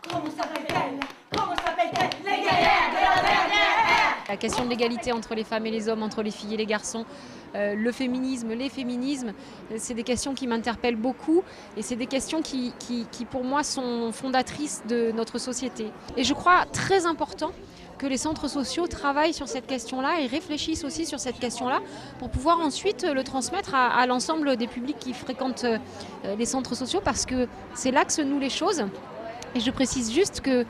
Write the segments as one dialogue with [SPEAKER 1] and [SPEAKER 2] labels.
[SPEAKER 1] Comment s'appelle-t-elle? Comment s'appelle-t-elle? Les guerrières de la dernière.
[SPEAKER 2] La question de l'égalité entre les femmes et les hommes, entre les filles et les garçons, le féminisme, les féminismes, c'est des questions qui m'interpellent beaucoup et c'est des questions qui pour moi sont fondatrices de notre société. Et je crois très important que les centres sociaux travaillent sur cette question-là et réfléchissent aussi sur cette question-là pour pouvoir ensuite le transmettre à l'ensemble des publics qui fréquentent les centres sociaux parce que c'est là que se nouent les choses. Et je précise juste que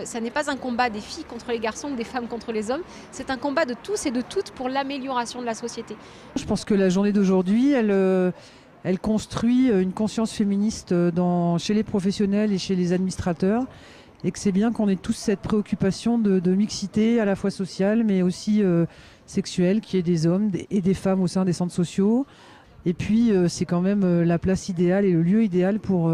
[SPEAKER 2] ça n'est pas un combat des filles contre les garçons ou des femmes contre les hommes, c'est un combat de tous et de toutes pour l'amélioration de la société.
[SPEAKER 3] Je pense que la journée d'aujourd'hui, elle construit une conscience féministe chez les professionnels et chez les administrateurs et que c'est bien qu'on ait tous cette préoccupation de mixité à la fois sociale mais aussi sexuelle, qu'il y ait des hommes et des femmes au sein des centres sociaux. Et puis c'est quand même la place idéale et le lieu idéal pour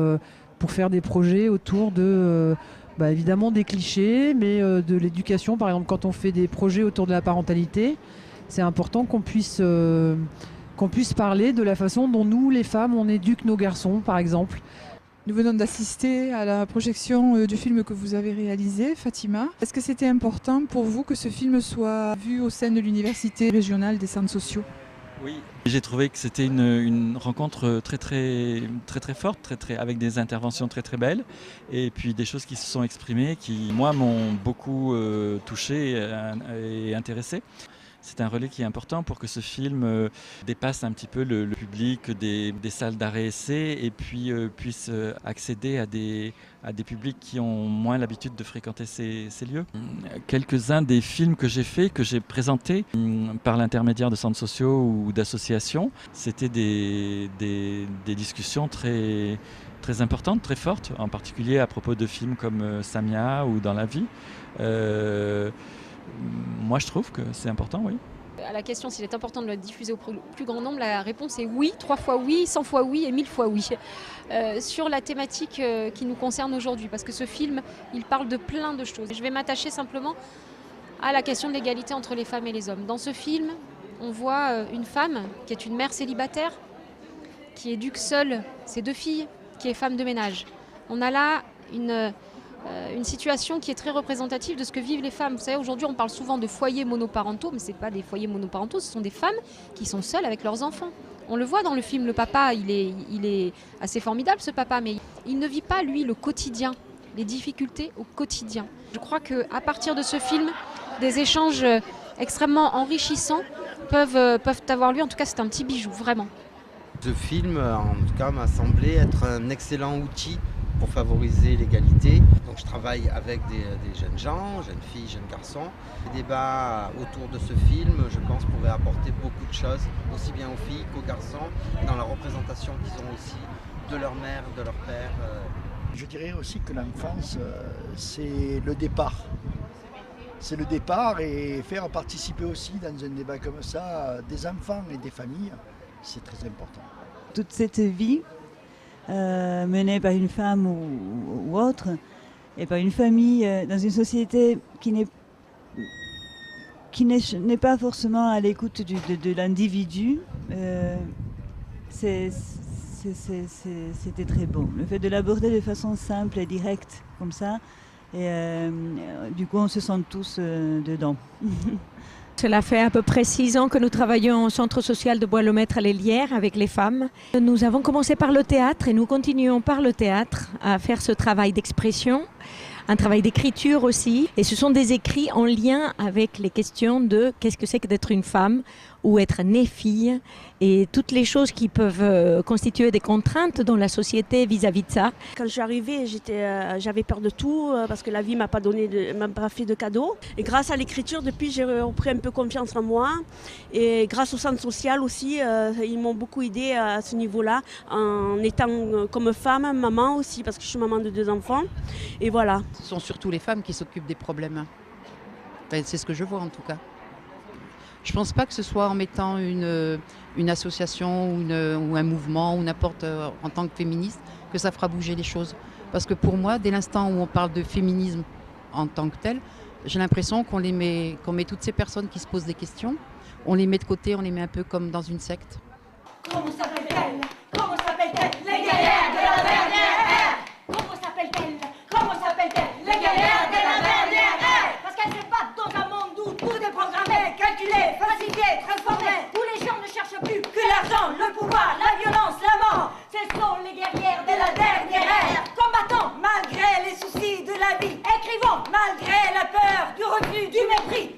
[SPEAKER 3] faire des projets autour de... évidemment des clichés, mais de l'éducation. Par exemple, quand on fait des projets autour de la parentalité, c'est important qu'on puisse parler de la façon dont nous, les femmes, on éduque nos garçons, par exemple.
[SPEAKER 4] Nous venons d'assister à la projection du film que vous avez réalisé, Fatima. Est-ce que c'était important pour vous que ce film soit vu au sein de l'université régionale des centres sociaux ?
[SPEAKER 5] Oui, j'ai trouvé que c'était une rencontre très forte, avec des interventions très belles et puis des choses qui se sont exprimées qui, moi, m'ont beaucoup touché et intéressé. C'est un relais qui est important pour que ce film dépasse un petit peu le public des salles d'arrêt-essai et puis puisse accéder à des publics qui ont moins l'habitude de fréquenter ces lieux. Quelques-uns des films que j'ai faits, que j'ai présentés par l'intermédiaire de centres sociaux ou d'associations, c'était des discussions très importantes, très fortes, en particulier à propos de films comme Samia ou Dans la vie. Moi, je trouve que c'est important, oui.
[SPEAKER 2] À la question s'il est important de le diffuser au plus grand nombre, la réponse est oui, 3 fois oui, 100 fois oui et 1000 fois oui. Sur la thématique qui nous concerne aujourd'hui, parce que ce film, il parle de plein de choses. Je vais m'attacher simplement à la question de l'égalité entre les femmes et les hommes. Dans ce film, on voit une femme qui est une mère célibataire, qui éduque seule ses 2 filles, qui est femme de ménage. On a là une situation qui est très représentative de ce que vivent les femmes. Vous savez, aujourd'hui, on parle souvent de foyers monoparentaux, mais ce n'est pas des foyers monoparentaux, ce sont des femmes qui sont seules avec leurs enfants. On le voit dans le film, le papa, il est assez formidable, ce papa, mais il ne vit pas, lui, le quotidien, les difficultés au quotidien. Je crois qu'à partir de ce film, des échanges extrêmement enrichissants peuvent avoir lieu. En tout cas, c'est un petit bijou, vraiment.
[SPEAKER 6] Ce film, en tout cas, m'a semblé être un excellent outil pour favoriser l'égalité. Donc je travaille avec des jeunes gens, jeunes filles, jeunes garçons. Les débats autour de ce film, je pense, pourraient apporter beaucoup de choses, aussi bien aux filles qu'aux garçons, dans la représentation qu'ils ont aussi de leur mère, de leur père.
[SPEAKER 7] Je dirais aussi que l'enfance, c'est le départ. C'est le départ et faire participer aussi dans un débat comme ça des enfants et des familles, c'est très important.
[SPEAKER 8] Toute cette vie menée par une femme ou autre, et par une famille dans une société qui n'est pas forcément à l'écoute de l'individu, c'était très beau. Le fait de l'aborder de façon simple et directe, comme ça, et du coup on se sent tous dedans.
[SPEAKER 9] Cela fait à peu près 6 ans que nous travaillons au centre social de Bois-le-Maître à l'Hélière avec les femmes. Nous avons commencé par le théâtre et nous continuons par le théâtre à faire ce travail d'expression, un travail d'écriture aussi. Et ce sont des écrits en lien avec les questions de qu'est-ce que c'est que d'être une femme ou être née fille et toutes les choses qui peuvent constituer des contraintes dans la société vis-à-vis de ça.
[SPEAKER 10] Quand je suis arrivée, j'avais peur de tout parce que la vie m'a pas fait de cadeaux. Et grâce à l'écriture, depuis, j'ai repris un peu confiance en moi. Et grâce au centre social aussi, ils m'ont beaucoup aidée à ce niveau-là, en étant comme femme, maman aussi, parce que je suis maman de 2 enfants. Et voilà.
[SPEAKER 11] Ce sont surtout les femmes qui s'occupent des problèmes. Enfin, c'est ce que je vois en tout cas. Je ne pense pas que ce soit en mettant une association ou un mouvement ou n'importe en tant que féministe que ça fera bouger les choses. Parce que pour moi, dès l'instant où on parle de féminisme en tant que tel, j'ai l'impression qu'on met toutes ces personnes qui se posent des questions, on les met de côté, on les met un peu comme dans une secte.
[SPEAKER 1] Comment s'appelle-t-elle? Comment s'appelle-t-elle? Les guerrières de la dernière ère. Comment s'appelle-t-elle? Comment s'appelle-t-elle? la vie. Écrivons malgré la peur, du refus, du mépris.